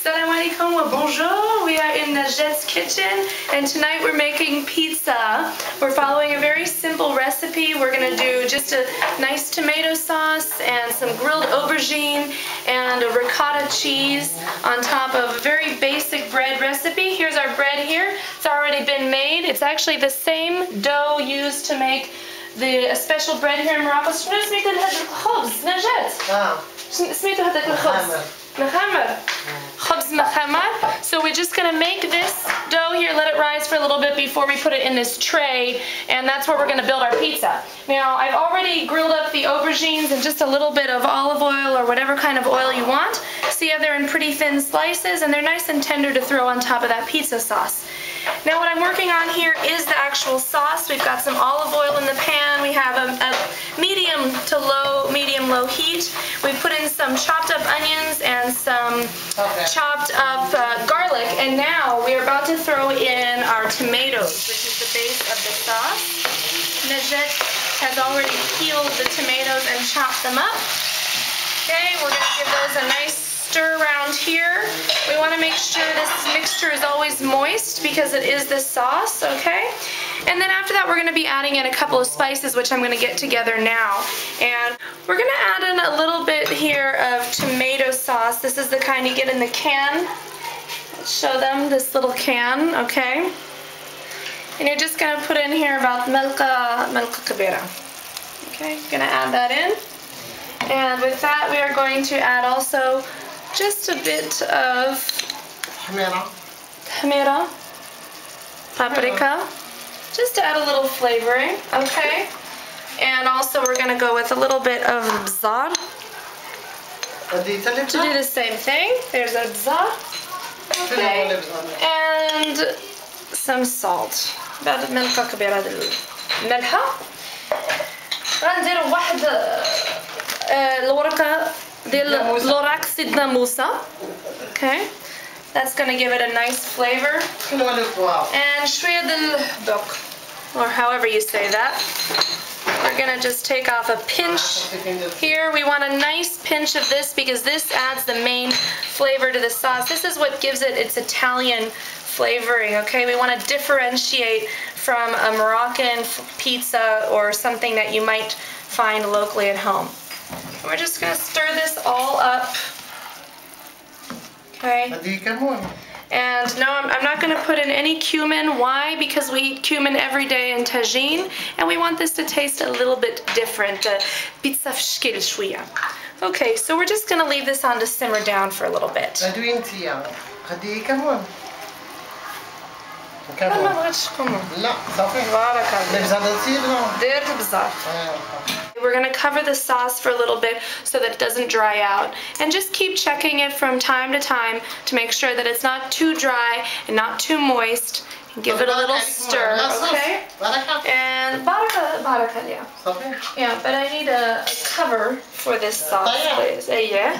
Salam alaikum wa bonjour. We are in Najet's kitchen and tonight we're making pizza. We're following a very simple recipe. We're going to do just a nice tomato sauce and some grilled aubergine and a ricotta cheese on top of a very basic bread recipe. Here's our bread here. It's already been made. It's actually the same dough used to make the special bread here in Morocco. So we're just going to make this dough here, let it rise for a little bit before we put it in this tray, and that's where we're going to build our pizza. Now, I've already grilled up the aubergines and just a little bit of olive oil or whatever kind of oil you want. See how they're in pretty thin slices, and they're nice and tender to throw on top of that pizza sauce. Now what I'm working on here is the actual sauce. We've got some olive oil in the pan. We have a medium low heat. We put in some chopped up onions and some chopped up garlic. And now we're about to throw in our tomatoes, which is the base of the sauce. Najet has already peeled the tomatoes and chopped them up. Okay, we're going to give those a nice stir around here. We want to make sure this mixture is always moist because it is the sauce, okay? And then after that we're going to be adding in a couple of spices, which I'm going to get together now. And we're going to add in a little bit here of tomato sauce. This is the kind you get in the can. Let's show them this little can, okay? And you're just going to put in here about melka kabira. Okay, going to add that in. And with that we are going to add also just a bit of hamira, paprika, just to add a little flavoring, okay? And also we're going to go with a little bit of bzar to do the same thing. There's a bzar, okay? And some salt. بعد ملعقة كبيرة الملح. غندير واحد الورقة ديال لوراكس الناموسة. Okay, that's gonna give it a nice flavor. And شوية ديال البوق, or however you say that. We're gonna just take off a pinch here. We want a nice pinch of this because this adds the main flavor to the sauce. This is what gives it its Italian flavoring, okay? We want to differentiate from a Moroccan pizza or something that you might find locally at home. We're just going to stir this all up, okay? And no, I'm not going to put in any cumin. Why? Because we eat cumin every day in tagine, and we want this to taste a little bit different. Pizza fshkil shwiya. Okay, so we're just going to leave this on to simmer down for a little bit. ما بغيتش كمون. لا صافي. بارك الله. دير بزاف. We're going to cover the sauce for a little bit so that it doesn't dry out, and just keep checking it from time to time to make sure that it's not too dry and not too moist. And give it a little stir, okay? And baraka, yeah. Yeah, but I need a cover for this sauce, please. Yeah.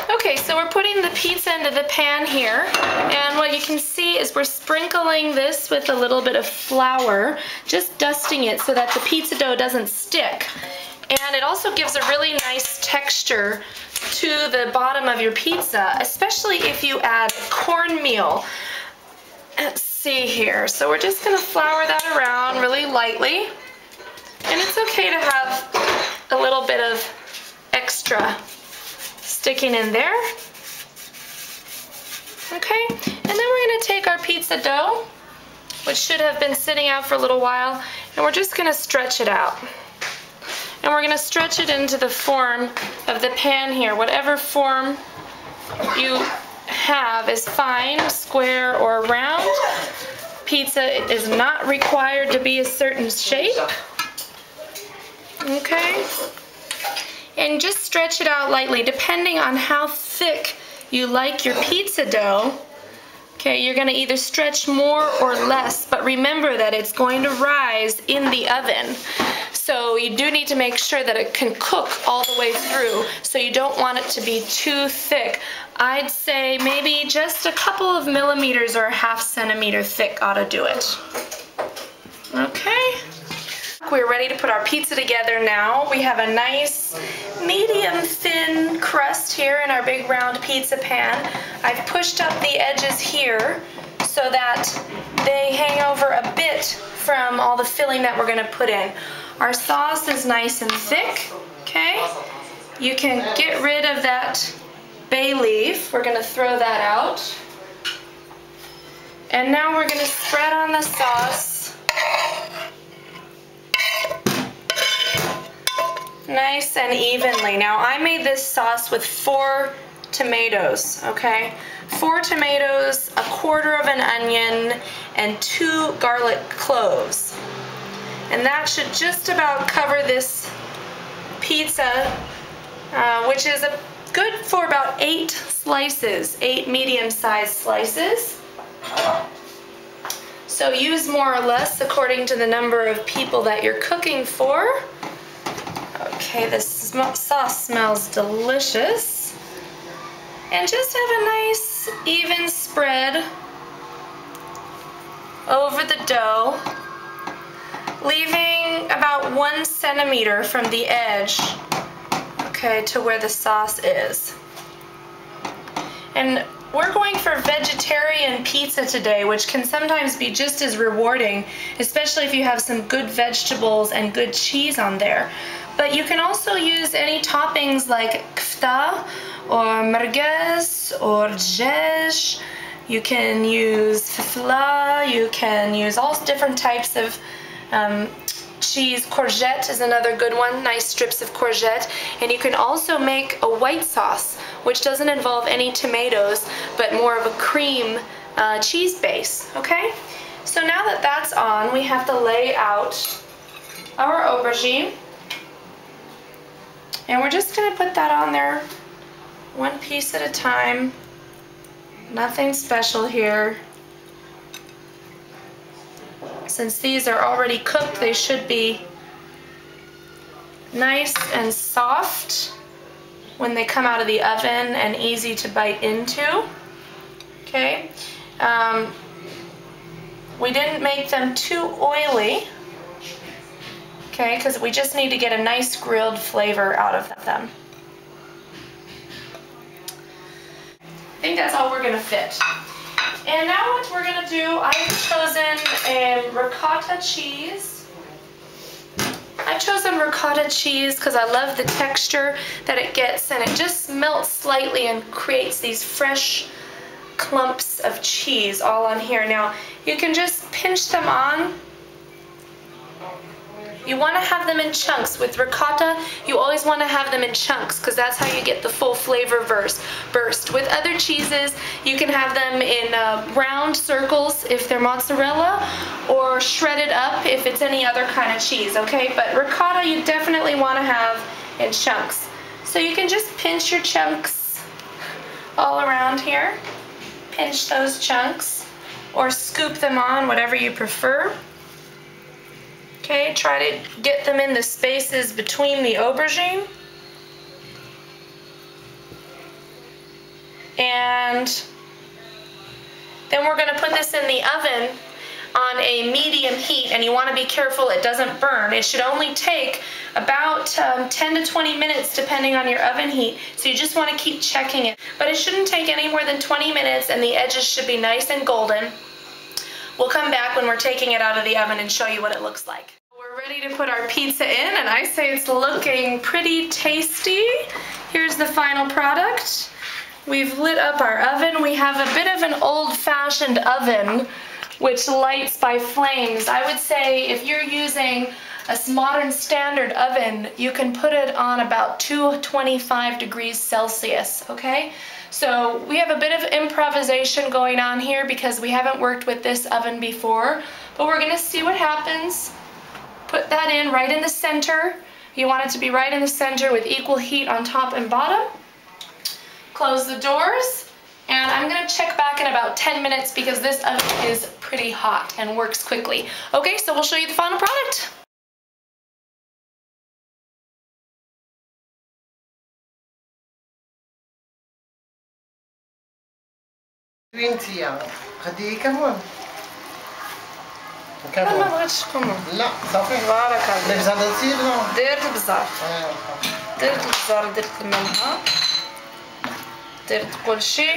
Okay, so we're putting the pizza into the pan here, and what you can see is we're sprinkling this with a little bit of flour, just dusting it so that the pizza dough doesn't stick. And it also gives a really nice texture to the bottom of your pizza, especially if you add cornmeal. Let's see here. So we're just going to flour that around really lightly. And it's okay to have a little bit of extra sticking in there. Okay, and then we're going to take our pizza dough, which should have been sitting out for a little while, and we're just going to stretch it out. And we're going to stretch it into the form of the pan here. Whatever form you have is fine, square or round. Pizza is not required to be a certain shape. Okay. And just stretch it out lightly, depending on how thick you like your pizza dough. Okay, you're going to either stretch more or less, but remember that it's going to rise in the oven. So you do need to make sure that it can cook all the way through, so you don't want it to be too thick. I'd say maybe just a couple of millimeters or a half centimeter thick ought to do it. Okay. We're ready to put our pizza together now. We have a nice medium thin crust here in our big round pizza pan. I've pushed up the edges here so that they hang over a bit from all the filling that we're gonna put in. Our sauce is nice and thick, okay? You can get rid of that bay leaf. We're gonna throw that out. And now we're gonna spread on the sauce. Nice and evenly. Now I made this sauce with 4 tomatoes, okay? 4 tomatoes, 1/4 of an onion, and 2 garlic cloves. And that should just about cover this pizza, which is good for about 8 slices, 8 medium-sized slices. So use more or less according to the number of people that you're cooking for. Okay, this sauce smells delicious. And just have a nice even spread over the dough, leaving about 1 centimeter from the edge, okay, to where the sauce is. And we're going for vegetarian pizza today, which can sometimes be just as rewarding, especially if you have some good vegetables and good cheese on there. But you can also use any toppings like kfta or merguez or djej. You can use fafla, you can use all different types of cheese. Courgette is another good one, nice strips of courgette. And you can also make a white sauce, which doesn't involve any tomatoes, but more of a cream cheese base, okay? So now that that's on, we have to lay out our aubergine. And we're just gonna put that on there 1 piece at a time. Nothing special here. Since these are already cooked, they should be nice and soft when they come out of the oven and easy to bite into. Okay. We didn't make them too oily, okay, because we just need to get a nice grilled flavor out of them. I think that's all we're gonna fit. And now what we're gonna do, I've chosen a ricotta cheese. I've chosen ricotta cheese because I love the texture that it gets, and it just melts slightly and creates these fresh clumps of cheese all on here. Now, you can just pinch them on. You want to have them in chunks. With ricotta, you always want to have them in chunks because that's how you get the full flavor burst. With other cheeses, you can have them in round circles if they're mozzarella, or shredded up if it's any other kind of cheese, okay? But ricotta, you definitely want to have in chunks. So you can just pinch your chunks all around here. Pinch those chunks, or scoop them on, whatever you prefer. Okay, try to get them in the spaces between the aubergine. And then we're going to put this in the oven on a medium heat, and you want to be careful it doesn't burn. It should only take about 10 to 20 minutes depending on your oven heat, so you just want to keep checking it. But it shouldn't take any more than 20 minutes, and the edges should be nice and golden. We'll come back when we're taking it out of the oven and show you what it looks like. We're ready to put our pizza in, and I say it's looking pretty tasty. Here's the final product. We've lit up our oven. We have a bit of an old-fashioned oven which lights by flames. I would say if you're using a modern standard oven, you can put it on about 225 degrees Celsius, okay? So we have a bit of improvisation going on here because we haven't worked with this oven before, but we're gonna see what happens. Put that in right in the center. You want it to be right in the center with equal heat on top and bottom. Close the doors, and I'm gonna check back in about 10 minutes because this oven is pretty hot and works quickly. Okay, so we'll show you the final product. لا ما بغيتش قمر. لا صافي. بارك الله. البزار درتي ولا؟ درت البزار. درت البزار، درت الملحة، درت كلشي.